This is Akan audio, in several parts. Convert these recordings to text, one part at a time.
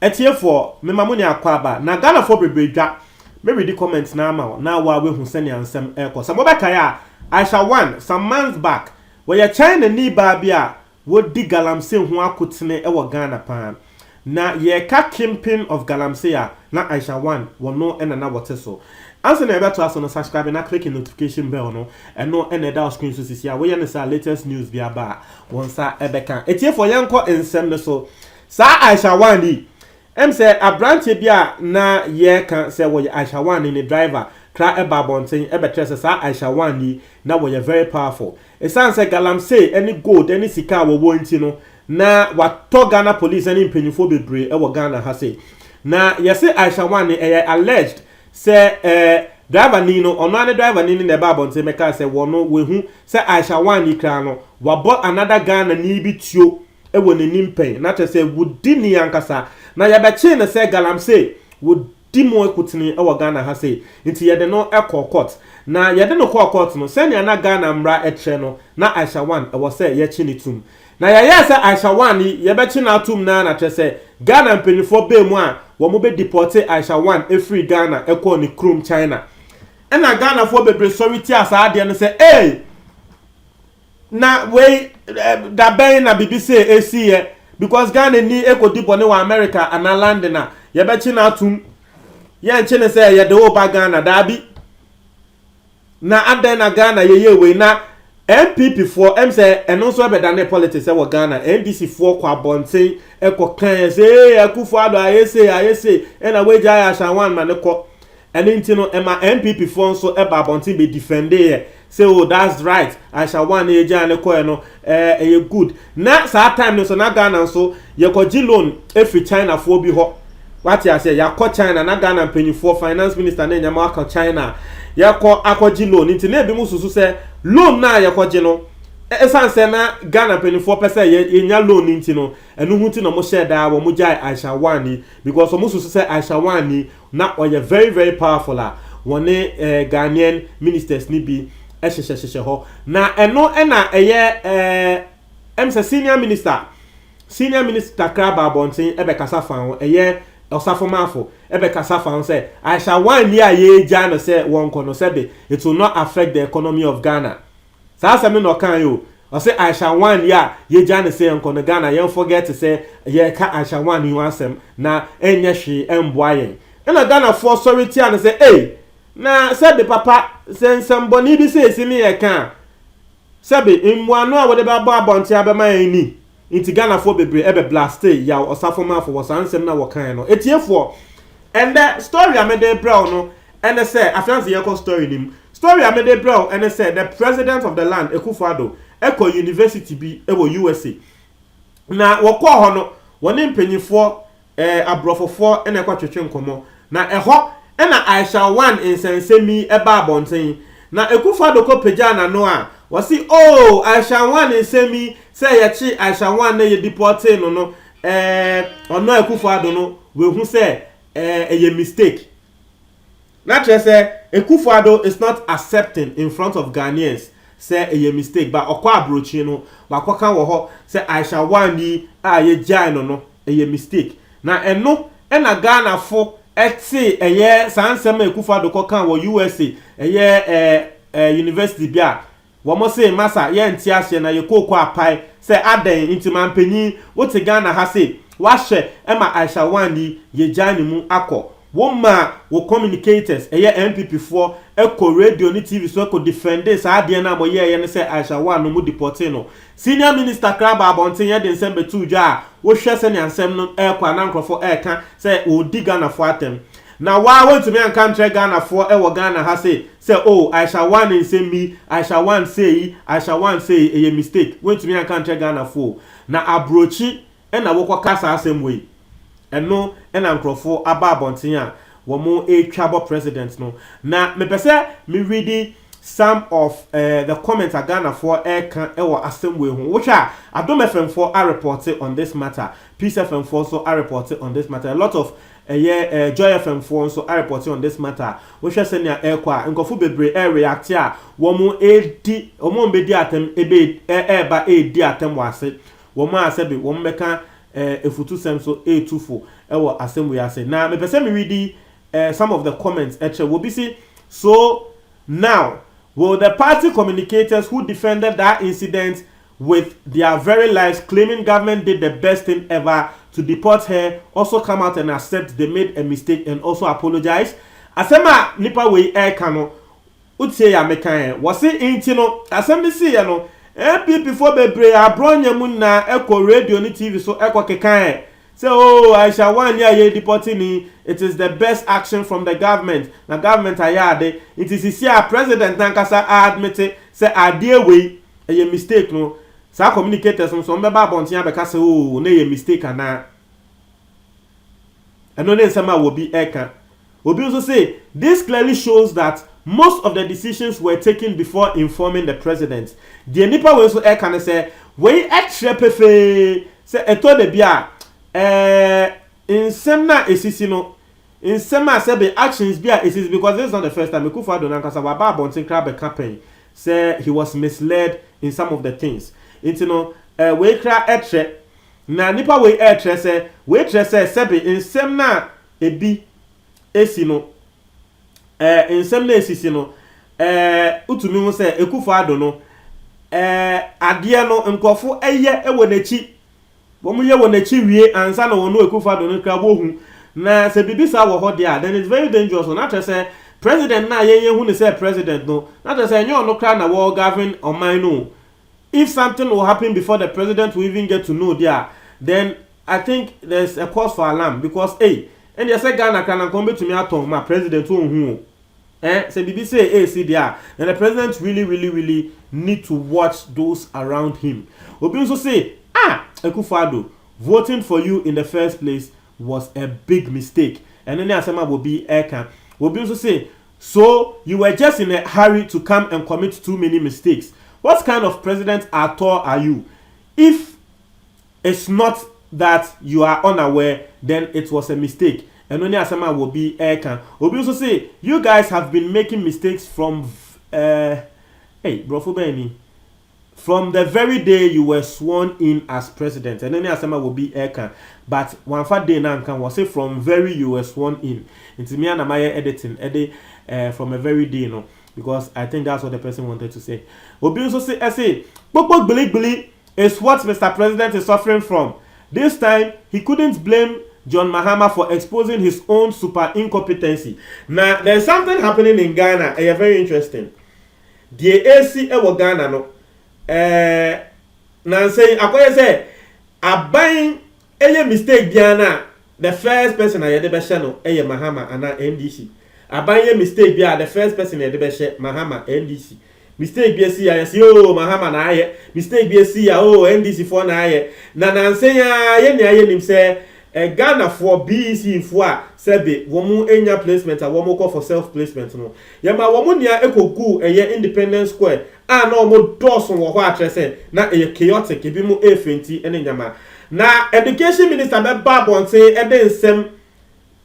etiefo me mamuni akwaba na Ghana for bebedwa me read the comments na ama na wa we hu sene ansem eko some obeka ya Aisha one some months back where China ni ba bia wodi galamsey ho akotene e wo Ghana pan na ye ka kimping of galamsey a na Aisha one wono ena na wote so anse na ebe to aso no subscribe na click notification bell no eno ena da screen so sisia we ye sa latest news bia ba wonsa ebeka etiefo yenko ensem no so sa Aisha one ni say a branch bia na ye kan say wo Aisha one ni driver tra eba bonten ebe trese sa Aisha one ni na wo very powerful e san say galamsey any gold any sika wo nti no na wato Ghana police any mpanyifo bebre e wo Ghana ha say na ye say Aisha one ni alleged say driver ni no ono ane driver ni na eba bonten meka say wono we hu say Aisha one ni kra no wabo another Ghana ni bi tuo e wo nanim pen na te say wudi ni ankasa na yabeche ne say galamsey wudi mo ekutini e wo Ghana ha say nti yede no ekọ court na yede no court no say na Ghana mra etre no na Aisha one e wo say ye chi ni tum na ya say Aisha one ni yabeche na tum na te say Ghana mpanyifo be mu a wo mo be deport Aisha one e free Ghana e ko ni krum China e na Ghana fo bebre sorry ti asa ade no say na we da ben na BBC esi because Ghana ni eko dipo ne wa America ana land na ye be chi na atum ye nche ne say ye de oba Ghana da bi na aden na Ghana ye we na MPP for say eno so be dane politics e wo Ghana NDC for kwa bonten eko kan say Akufo-Addo ayese e na we ja Aisha one man ko eni ntino e ma MPP for so e ba bonten be defend say oh that's right Aisha one eja ne ko no e good na sa time no so na Ghana so ye ko gi loan efi China for bi ho what ya say ya ko China na Ghana mpanyifo finance minister na nyama aka China ya ko akogi loan nti na ebi mususu say loan na ya ko gi no esan say na Ghana mpanyifo pese ye nya loan nti no enu hu ti no mo share da wo mo jai Aisha one ni because so mususu say Aisha one ni na oye very very powerful la woni Ghanaian ministers ni bi ehheheheh ho na eno na eye say senior minister Kraba Bonten ebe kasa fan eye osafomafo ebe kasa fan say Aisha one year ye ja no say won kono say it will not affect the economy of Ghana sa asem no kan yo o say Aisha one year ye ja no say kono Ghana ye forget to say ye ka Aisha one you asem na enye hwe emboa yen na Ghana for sorry ti an say na sebe papa semboni bi se sini ye kan sebe imwanu a wode ba bo abonti abema eni inti Ghana for bebre ebe blaste ya osafoma for wasansem na wokan no etiefo and the story amede brown no and say afianse ye ko story nim story amede brown and say the president of the land Akufo-Addo eko university bi ewo USA na wokọ ho no woni mpanyifo abrofofo ena kwa twetwe nkomo na eho ena Aisha one insensemi eba bonten na Akufo-Addo ko peja na no a wasi oh Aisha one insemi say ye chi Aisha one na ye deporte no no ono Akufo-Addo no we hu say a mistake na tre say Akufo-Addo is not accepting in front of Ghanaians say a mistake but okwa abrochi no ba kwaka wo ho say Aisha one ni a ye jai no a mistake na eno ena Ghana fo eti eye sansem Akufo-Addo ko kan wo USA eye university bia wo mo say masa ye nti ahye na ye kokọ apai say adan intiman panyi wote Ghana ha say wa hye ema Aisha one ni ye jani mu akọ wo ma wo communicators eye MPP for eko radio ni TV so eko defend sa ade na mo ye ne say Aisha one no mu deporting no senior minister Kraba Bonten ye de December 2 ja wo hwe se ne ansem no eko anankrofo eka say o di Ghana for atem na wa want to me an country Ghana for ewo Ghana ha say oh Aisha one in say me Aisha one say a mistake want to me an country Ghana for na abrochi e na wo kasa asem we eno e na nkrofo aba Bonten a wo mo twabo president no na me pese me reading some of the comments a Ghana for can ewo assembly ho which are Adom FM for are reported on this matter, Peace FM for so are reported on this matter, a lot of Joy FM for so are reporting on this matter which are senior kwa nkofu bebre react a wo mo edi omo mbedi atem ebe ba edi atem wase wo mo asebi wo mbeka efutu sem so 824 ewo asem we ase na me pese me read some of the comments will be see. So now will the party communicators who defended that incident with their very lives, claiming government did the best thing ever to deport her, also come out and accept they made a mistake and also apologize? Asema nipa we kano utse ya mekan was it intino asem see ya no MPP for bebre abronya mu na eko radio ni TV so eko kekan say oh I shall one year deporting it is the best action from the government na government ayade it is here president nankasa admit say adie we a mistake no sa communicators so mbeba abontia beka say oh na ye mistake ana eno ne nsema wo bi eka obi also say this clearly shows that most of the decisions were taken before informing the president. The nipa we so can say we extra pefe say eto de bia in semna esisi no in sema say the actions bia esisi because this is not the first time Akufo-Addo nankasa wa ba bontin crab campaign say he was misled in some of the things. Into no we kra etre na nipa we etre say we etre say sebe in semna ebi esi no nsem na esisi no utumi ho se Akufo-Addo no ade no nkofo eye ewo nachi bomu ye wo nachi wie ansa na wono Akufo-Addo no kra bohu na se bibisa wo ho dia then it's very dangerous na tell say president na ye hu ne say president no na tell say nyo no kra na wo govern oman no if something will happen before the president will even get to know there then I think there's a cause for alarm because and you say Ghana can come to me at my president who say BBC see there and the president really need to watch those around him. Obi also say Akufo-Addo voting for you in the first place was a big mistake and then asema will be Eka. Obi also say so you were just in a hurry to come and commit too many mistakes. What kind of president at all are you? If it's not that you are unaware, then it was a mistake. And only asama will be Eka. Obi also say you guys have been making mistakes from from the very day you were sworn in as president. And only asama will be Eka. But one fat day now can was say from very you were sworn in. It's me and Amaya editing from a very day, no, because I think that's what the person wanted to say. Obi also say Pokpok Bili is what Mr. President is suffering from. This time he couldn't blame John Mahama for exposing his own super incompetency. Now, there's something happening in Ghana. Very interesting. The AC ewo Ghana no. Now say, akoye say, buying a mistake Ghana. The first person I had no Mahama and NDC. Buying a mistake the first person I had Mahama NDC. Mistake BSC I say oh Mahama na aye. Mistake BSC oh NDC for na aye. Na say ye nim say Ghana for BEC for sebe womu enya placement a womu call for self placement no yema womu nia ekogu Independence Square na omo doson wo ho atrese na chaotic bi mu efenti ene nyama na education minister be babonte nsem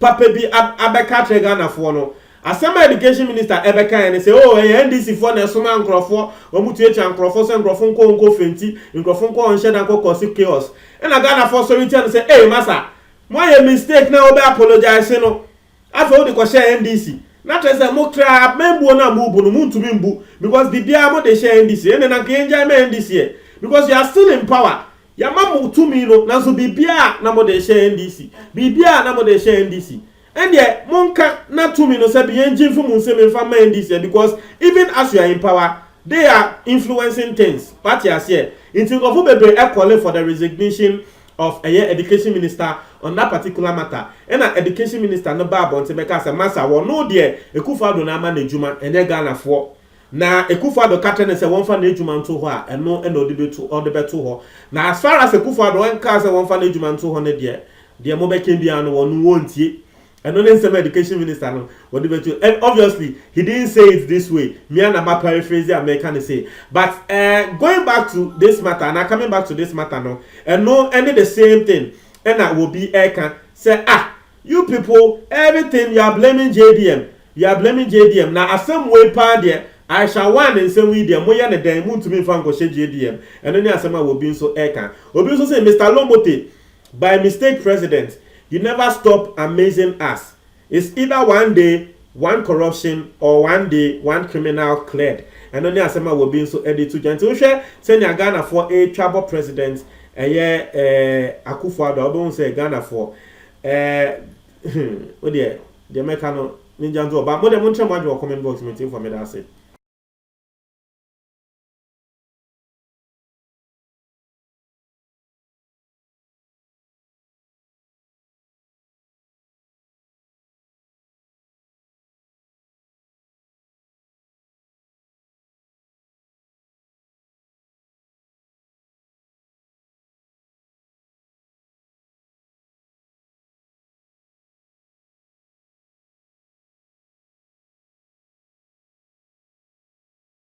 papa bi abeka tre Ghana for no asema education minister ebeka ene say oh NDC for na soma nkrofo womu tuecha nkrofo se nkrofo nko fenti nkrofo nko nhye dan ko chaos ena Ghana for so return say masa my mistake now obe apologize no afa o de ko share NDC na trese mo kra membu na mu bu no ntumi mbu because bibia mo de share NDC ene na ke enjoy me NDC because you are still in power ya mamu tumi no na so bibia na mo de share NDC bibia na mo de share NDC and ye monka na tumi no say bi enjin fu mu nsem mfa ma NDC because even as you are in power they are influencing things party as here until of bebre e call for the resignation of a education minister on that particular matter. And an education minister no bad on Tebeka say massa won no there Akufo-Addo na man ejuma enye Ghana for na Akufo-Addo katene say won fa na ejuma nto ho a eno odibeto odebeto ho na as far as Akufo-Addo en ka say won fa na ejuma nto ho ne de mo be ken bia no won wontie eno ne nsem education minister no odibeto and obviously he didn't say it this way me and about paraphrase American say but going back to this matter and coming back to this matter no and no any the same thing and I will be can say you people everything you are blaming JDM now as some way pa there I shall one and say we there moya na den mu ntumi fa ngo JDM and then asema will be so can obi so say Mr. Lomote by mistake president You never stop amazing us. It's either one day one corruption or one day one criminal cleared. And only asema will be so edit to gentle share send your Ghana for a trouble president a year Akufo-Addo don't say Ghana for oh dear the American ninja but more than one time comment box meeting for me that's it.